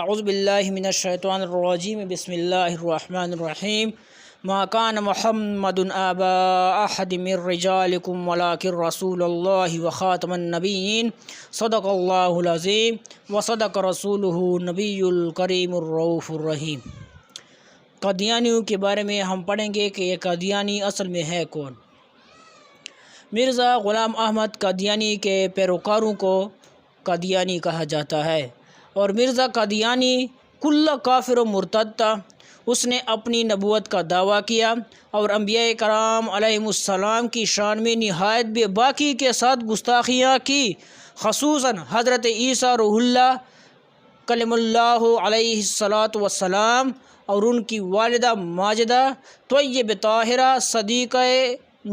اعوذ باللہ من الشیطان الرجیم بسم اللہ الرحمن الرحیم ما کان محمد ابا احد من رجالکم ولکن رسول اللہ وخاتم النبیین صدق اللہ العظیم وصدق رسولہ النبی الکریم الرؤوف الرحیم۔ قادیانیوں کے بارے میں ہم پڑھیں گے کہ یہ قادیانی اصل میں ہے کون۔ مرزا غلام احمد قادیانی کے پیروکاروں کو قادیانی کہا جاتا ہے، اور مرزا قادیانی کل کافر و مرتد تھا۔ اس نے اپنی نبوت کا دعویٰ کیا اور انبیاء کرام علیہم السلام کی شان میں نہایت بے باکی کے ساتھ گستاخیاں کی، خصوصاً حضرت عیسیٰ روح اللہ کلم اللہ علیہ السلام اور ان کی والدہ ماجدہ طیب طاہرہ صدیقہ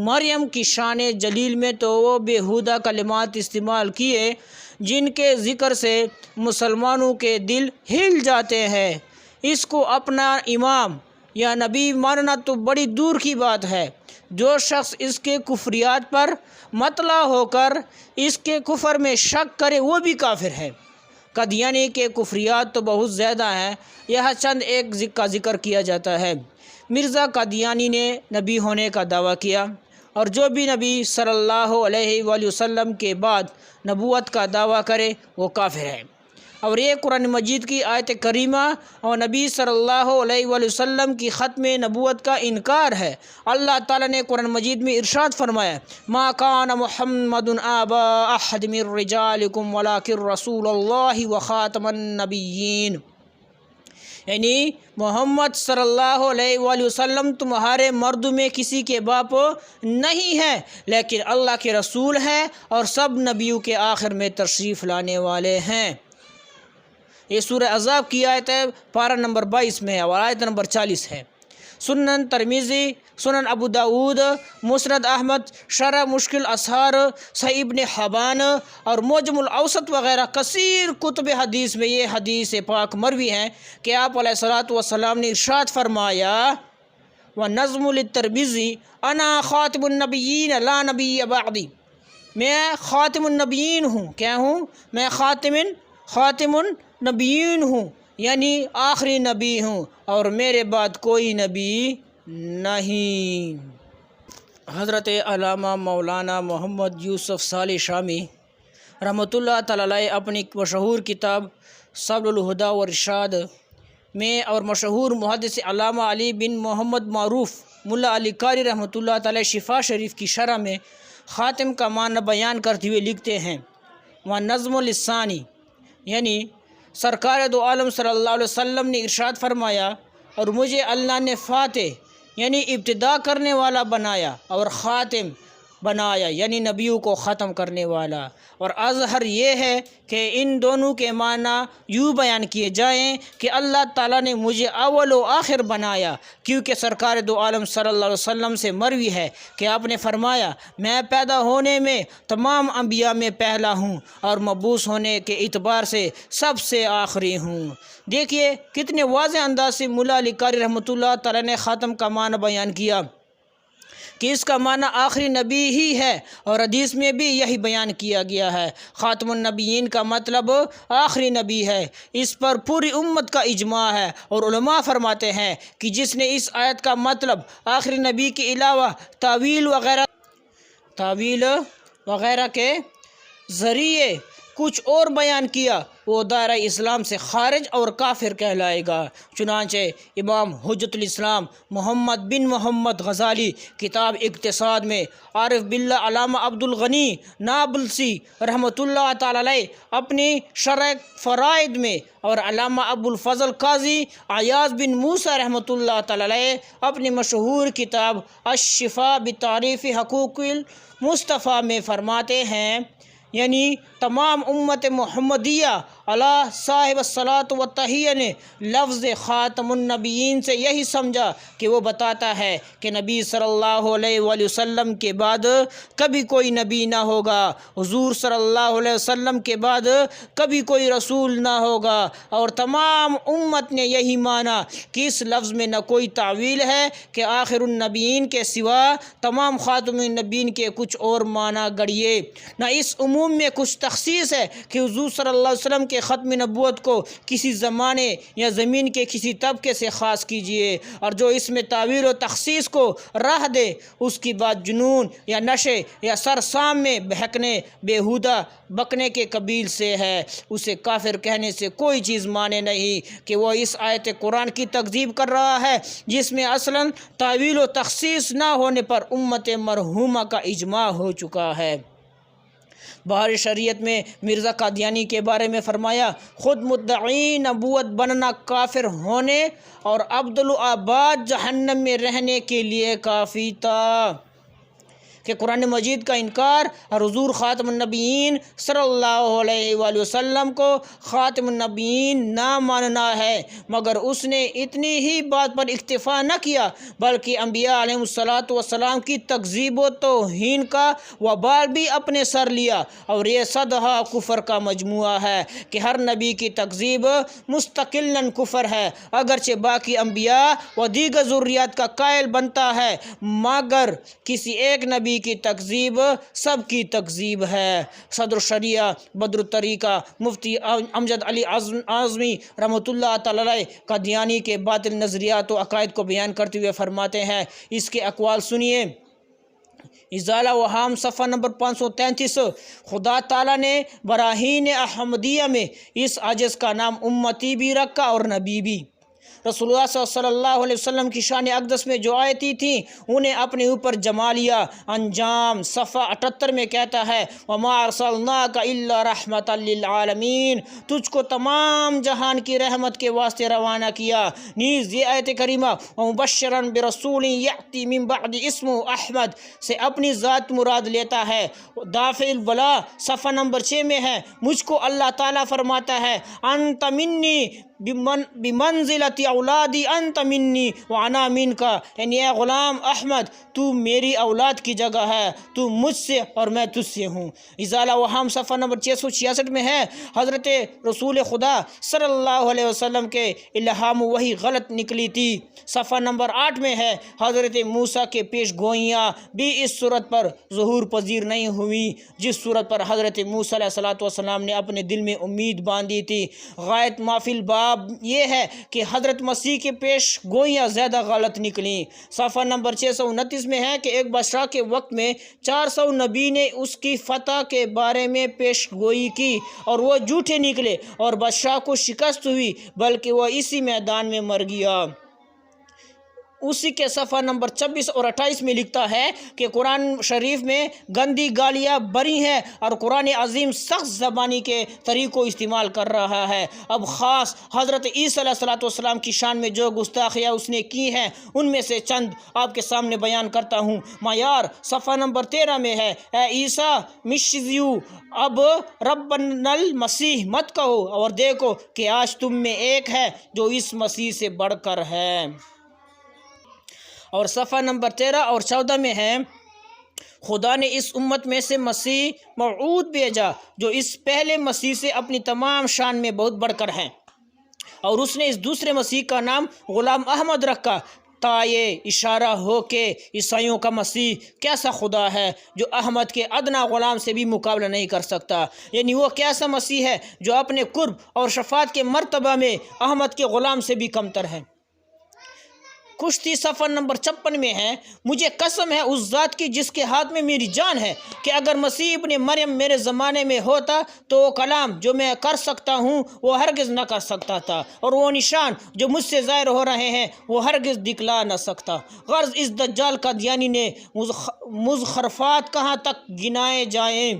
مریم کی شان جلیل میں تو وہ بیہودہ کلمات استعمال کیے جن کے ذکر سے مسلمانوں کے دل ہل جاتے ہیں۔ اس کو اپنا امام یا نبی ماننا تو بڑی دور کی بات ہے۔ جو شخص اس کے کفریات پر مطلع ہو کر اس کے کفر میں شک کرے وہ بھی کافر ہے۔ قادیانی کے کفریات تو بہت زیادہ ہیں، یہاں چند ایک کا ذکر کیا جاتا ہے۔ مرزا قادیانی نے نبی ہونے کا دعویٰ کیا، اور جو بھی نبی صلی اللہ علیہ وآلہ وسلم کے بعد نبوت کا دعویٰ کرے وہ کافر ہے۔ اور یہ قرآن مجید کی آیت کریمہ اور نبی صلی اللہ علیہ وآلہ وسلم کی ختم نبوت کا انکار ہے۔ اللہ تعالیٰ نے قرآن مجید میں ارشاد فرمایا، ما کان محمد ابا احد من رجالکم ولکن رسول اللہ وخاتم النبیین، یعنی محمد صلی اللہ علیہ وآلہ وسلم تمہارے مردوں میں کسی کے باپ نہیں ہے، لیکن اللہ کے رسول ہیں اور سب نبیوں کے آخر میں تشریف لانے والے ہیں۔ یہ سورہ احزاب کی آیت ہے، پارہ نمبر 22 میں اور آیت نمبر 40 ہے۔ سنن ترمذی، سنن ابو داود، مسند احمد، شرح مشکل اسحار، صحیح ابن حبان اور معجم الاوسط وغیرہ کثیر کتب حدیث میں یہ حدیث پاک مروی ہیں کہ آپ علیہ الصلوۃ والسلام نے ارشاد فرمایا، وَنَظْمُ لِلترمذی انا خاتم النبیین لا نبی بعدی، میں خاتم النبیین ہوں۔ کیا ہوں؟ میں خاتم النبیین ہوں، یعنی آخری نبی ہوں، اور میرے بعد کوئی نبی نہیں۔ حضرت علامہ مولانا محمد یوسف صالح شامی رحمۃ اللہ تعالی علیہ اپنی مشہور کتاب سبل الہدی والرشاد میں اور مشہور محدث علامہ علی بن محمد معروف ملا علی قاری رحمۃ اللہ تعالی شفا شریف کی شرح میں خاتم کا معنی بیان کرتے ہوئے لکھتے ہیں، وَنَظْمُ لِلثَّانِی، یعنی سرکار دو عالم صلی اللہ علیہ وسلم نے ارشاد فرمایا، اور مجھے اللہ نے فاتح یعنی ابتدا کرنے والا بنایا، اور خاتم بنایا یعنی نبیوں کو ختم کرنے والا۔ اور اظہر یہ ہے کہ ان دونوں کے معنی یوں بیان کیے جائیں کہ اللہ تعالیٰ نے مجھے اول و آخر بنایا، کیونکہ سرکار دو عالم صلی اللہ علیہ وسلم سے مروی ہے کہ آپ نے فرمایا، میں پیدا ہونے میں تمام انبیاء میں پہلا ہوں اور مبعوث ہونے کے اعتبار سے سب سے آخری ہوں۔ دیکھیے کتنے واضح انداز سے ملا علی قاری رحمۃ اللہ تعالیٰ نے خاتم کا معنی بیان کیا کہ اس کا معنی آخری نبی ہی ہے، اور حدیث میں بھی یہی بیان کیا گیا ہے۔ خاتم النبیین کا مطلب آخری نبی ہے، اس پر پوری امت کا اجماع ہے، اور علماء فرماتے ہیں کہ جس نے اس آیت کا مطلب آخری نبی کے علاوہ تاویل وغیرہ کے ذریعے کچھ اور بیان کیا وہ دائرہ اسلام سے خارج اور کافر کہلائے گا۔ چنانچہ امام حجت الاسلام محمد بن محمد غزالی کتاب اقتصاد میں، عارف باللہ علامہ عبد الغنی نابلسی رحمۃ اللہ تعالی علیہ اپنی شرح فرائض میں، اور علامہ ابو الفضل قاضی عیاض بن موسیٰ رحمۃ اللہ تعالی علیہ اپنی مشہور کتاب الشفاء بتعریف حقوق المصطفیٰ میں فرماتے ہیں، یعنی تمام امت محمدیہ علی صاحب الصلاۃ والتحیہ نے لفظ خاتم النبیین سے یہی سمجھا کہ وہ بتاتا ہے کہ نبی صلی اللہ علیہ وآلہ وسلم کے بعد کبھی کوئی نبی نہ ہوگا، حضور صلی اللہ علیہ وسلم کے بعد کبھی کوئی رسول نہ ہوگا، اور تمام امت نے یہی مانا کہ اس لفظ میں نہ کوئی تعویل ہے کہ آخر النبیین کے سوا تمام خاتم النبیین کے کچھ اور معنی گڑھیے، نہ اس عموم میں کچھ تخصیص ہے کہ حضور صلی اللہ علیہ وسلم کہ ختم نبوت کو کسی زمانے یا زمین کے کسی طبقے سے خاص کیجیے، اور جو اس میں تعویل و تخصیص کو راہ دے اس کی بات جنون یا نشے یا سرسام میں بہکنے بیہودہ بکنے کے قبیل سے ہے۔ اسے کافر کہنے سے کوئی چیز مانے نہیں کہ وہ اس آیت قرآن کی تکذیب کر رہا ہے جس میں اصلاً تعویل و تخصیص نہ ہونے پر امت مرحومہ کا اجماع ہو چکا ہے۔ بہار شریعت میں مرزا قادیانی کے بارے میں فرمایا، خود مدعی نبوت بننا کافر ہونے اور عبدالآباد جہنم میں رہنے کے لیے کافی تھا کہ قرآن مجید کا انکار اور حضور خاتم النبیین صلی اللہ علیہ وآلہ وسلم کو خاتم النبیین نہ ماننا ہے، مگر اس نے اتنی ہی بات پر اکتفا نہ کیا بلکہ انبیاء علیہ السلام کی تکذیب و توہین کا وبال بھی اپنے سر لیا، اور یہ صدہا کفر کا مجموعہ ہے کہ ہر نبی کی تکذیب مستقلاً کفر ہے، اگرچہ باقی انبیاء و دیگر ذریات کا قائل بنتا ہے، مگر کسی ایک نبی کی تکذیب سب کی تکذیب ہے۔ صدر الشریعہ بدر الطریقہ مفتی امجد علی اعظمی رحمۃ اللہ تعالی علیہ قادیانی کے باطل نظریات و عقائد کو بیان کرتے ہوئے فرماتے ہیں، اس کے اقوال سنیے۔ ازالہ وہام صفحہ نمبر 533، خدا تعالیٰ نے براہین احمدیہ میں اس عجز کا نام امتی بھی رکھا اور نبی بھی۔ رسول اللہ صلی اللہ علیہ وسلم کی شان اقدس میں جو آیتی تھیں انہیں اپنے اوپر جما لیا۔ انجام صفحہ 78 میں کہتا ہے، وَمَا أَرْسَلْنَاكَ إِلَّا رَحْمَةً لِّلْعَالَمِينَ، تجھ کو تمام جہان کی رحمت کے واسطے روانہ کیا۔ نیز یہ آیت کریمہ وَمُبَشِّرًا بِرَسُولٍ يَأْتِي مِن بَعْدِ اسْمُهُ احمد سے اپنی ذات مراد لیتا ہے۔ دافع البلا صفحہ نمبر 6 میں ہے، مجھ کو اللہ تعالیٰ فرماتا ہے، انت منی بمنزلت اولادی انت منی وانا منکا، یعنی اے غلام احمد تو میری اولاد کی جگہ ہے، تو مجھ سے اور میں تجھ سے ہوں۔ ازالہ وہام صفحہ نمبر 666 میں ہے، حضرت رسول خدا صلی اللہ علیہ وسلم کے الہام وہی غلط نکلی تھی۔ صفحہ نمبر 8 میں ہے، حضرت موسیٰ کے پیش گوئیاں بھی اس صورت پر ظہور پذیر نہیں ہوئی جس صورت پر حضرت موسیٰ علیہ السلام نے اپنے دل میں امید باندھی تھی۔ غایت مافی الباب یہ ہے کہ حضرت مسیح کے پیش گوئیاں زیادہ غلط نکلیں۔ صفحہ نمبر 629 میں ہے کہ ایک بادشاہ کے وقت میں 400 نبی نے اس کی فتح کے بارے میں پیش گوئی کی اور وہ جھوٹے نکلے اور بادشاہ کو شکست ہوئی بلکہ وہ اسی میدان میں مر گیا۔ اسی کے صفحہ نمبر 26 اور 28 میں لکھتا ہے کہ قرآن شریف میں گندی گالیاں بری ہیں اور قرآن عظیم سخت زبانی کے طریقوں استعمال کر رہا ہے۔ اب خاص حضرت عیسیٰ علیہ السلام کی شان میں جو گستاخیاں اس نے کی ہیں ان میں سے چند آپ کے سامنے بیان کرتا ہوں۔ معیار صفحہ نمبر 13 میں ہے، اے عیسیٰ مشیو اب ربنا المسیح مت کہو، اور دیکھو کہ آج تم میں ایک ہے جو اس مسیح سے بڑھ کر ہے۔ اور صفحہ نمبر 13 اور 14 میں ہے، خدا نے اس امت میں سے مسیح موعود بھیجا جو اس پہلے مسیح سے اپنی تمام شان میں بہت بڑھ کر ہے، اور اس نے اس دوسرے مسیح کا نام غلام احمد رکھا تا یہ اشارہ ہو کہ عیسائیوں کا مسیح کیسا خدا ہے جو احمد کے ادنا غلام سے بھی مقابلہ نہیں کر سکتا، یعنی وہ کیسا مسیح ہے جو اپنے قرب اور شفاعت کے مرتبہ میں احمد کے غلام سے بھی کمتر ہے۔ کشتی صفحہ نمبر 56 میں ہے، مجھے قسم ہے اس ذات کی جس کے ہاتھ میں میری جان ہے کہ اگر مسیح ابن مریم میرے زمانے میں ہوتا تو وہ کلام جو میں کر سکتا ہوں وہ ہرگز نہ کر سکتا تھا، اور وہ نشان جو مجھ سے ظاہر ہو رہے ہیں وہ ہرگز دکھلا نہ سکتا۔ غرض اس دجال قادیانی نے مزخرفات کہاں تک گنائے جائیں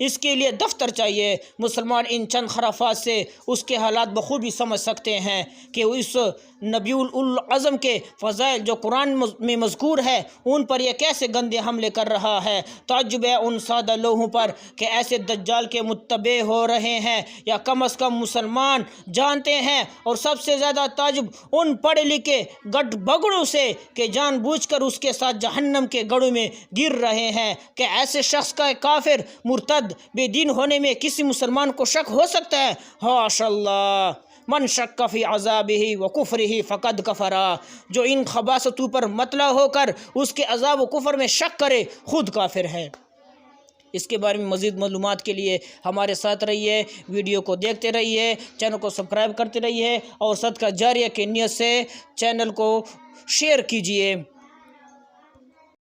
اس کے لیے دفتر چاہیے۔ مسلمان ان چند خرافات سے اس کے حالات بخوبی سمجھ سکتے ہیں کہ وہ اس نبی العظم کے فضائل جو قرآن میں مذکور ہے ان پر یہ کیسے گندے حملے کر رہا ہے۔ تعجب ہے ان سادہ لوگوں پر کہ ایسے دجال کے متبع ہو رہے ہیں یا کم از کم مسلمان جانتے ہیں، اور سب سے زیادہ تعجب ان پڑھے لکھے گٹ بگڑوں سے کہ جان بوجھ کر اس کے ساتھ جہنم کے گڑھوں میں گر رہے ہیں۔ کہ ایسے شخص کا کافر مرتد بے دین ہونے میں کسی مسلمان کو شک ہو سکتا ہے؟ حاش اللہ، من شک فی عذابہ و کفرہ فقد کفرا، جو ان خباثتوں پر مطلع ہو کر اس کے عذاب و کفر میں شک کرے خود کافر ہے۔ اس کے بارے میں مزید معلومات کے لیے ہمارے ساتھ رہیے، ویڈیو کو دیکھتے رہیے، چینل کو سبسکرائب کرتے رہیے اور صدقہ جاریہ کی نیت سے چینل کو شیئر کیجیے۔